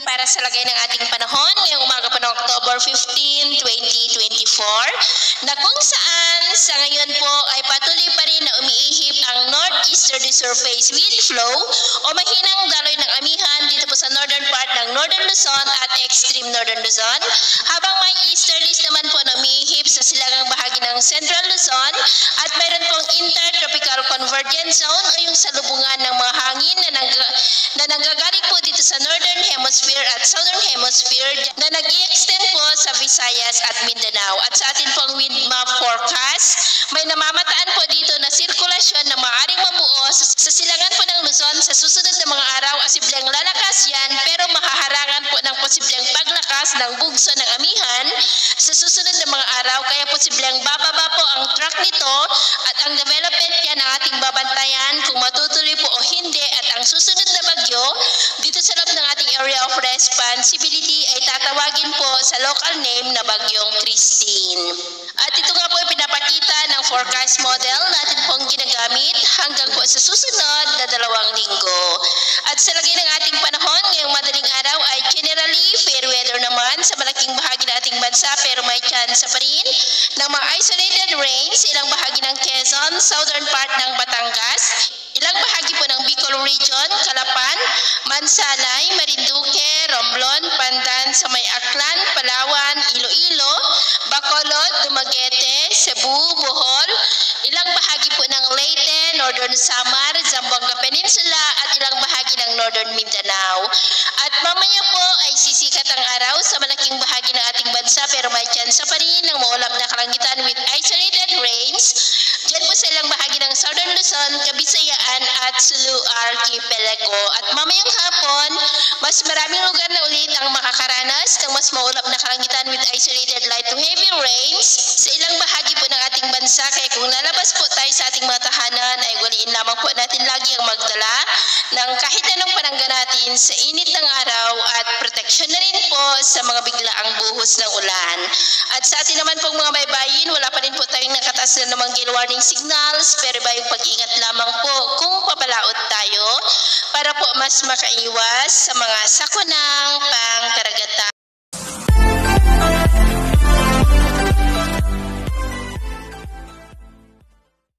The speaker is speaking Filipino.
para sa lagay ng ating panahon ngayong umaga pa ng October 15, 2024 na kung saan sa ngayon po ay patuloy pa rin na umiihip ang northeasterly surface wind flow o mahinang daloy ng amihan dito po sa northern part ng Northern Luzon at extreme Northern Luzon, habang may easterlies naman po na umiihip sa silangang bahagi ng Central Luzon at mayroon pong intertropical convergence zone o yung salubungan ng mga hangin na nanggagaling po dito sa Northern Hemisphere at Southern Hemisphere na nag-i-extend po sa Visayas at Mindanao. At sa atin pong wind map forecast, may namamataan po dito na sirkulasyon na maaaring mabuo sa silangan po ng Luzon sa susunod na mga araw. Posibleng lalakas yan pero makaharangan po ng posibleng paglakas ng bugso ng amihan sa susunod na mga araw, kaya posibleng bababa po ang track nito at ang development yan ang ating babantayan kung matutuloy po o hindi. At ang susunod na bagyo dito sa loob ng ating area of responsibility ay tatawagin po sa local name na Bagyong Christine. At ito nga po ay pinapakita ng forecast model natin pong ginagamit hanggang po sa susunod na 2 linggo. At sa lagay ng ating panahon ngayong madaling araw ay generally fair weather naman sa malaking bahagi ng ating bansa, pero may chance pa rin ng mga isolated rains sa ilang bahagi ng Quezon, southern part ng Batangas, ilang bahagi po ng Bicol Region, Calapan, Mansalay, Marinduque, Romblon, Pandan, sa may Aklan, Palawan, Iloilo, Bacolod, Dumaguete, Cebu, Bohol, ilang bahagi po ng Leyte, Northern Samar, Zamboanga Peninsula at ilang bahagi ng Northern Mindanao. At mamaya po ay sisikat ang araw sa malaking bahagi ng ating bansa, pero may chance pa rin ng maulap na kalangitan with isolated rains dyan po sa ilang bahagi ng Southern Luzon, Kabisayaan at Sulu Archipelago. At mamayang hapon, mas maraming lugar na ulit ang makakaranas ng mas maulap na kalangitan with isolated light to heavy rains sa ilang bahagi po ng ating bansa. Kaya kung lalabas po tayo sa ating mga tahanan ay waliin lamang po natin lagi ang magdala ng kahit anong panangga natin sa init ng araw at proteksyon na rin po sa mga biglaang buhos ng ulan. At sa atin naman pong mga baybayin, wala pa rin po tayong nakataas na namang gale warning signals, pero ba yung pag-ingat lamang po kung papalaot tayo para po mas makaiwas sa mga sakunang pangkaragatan.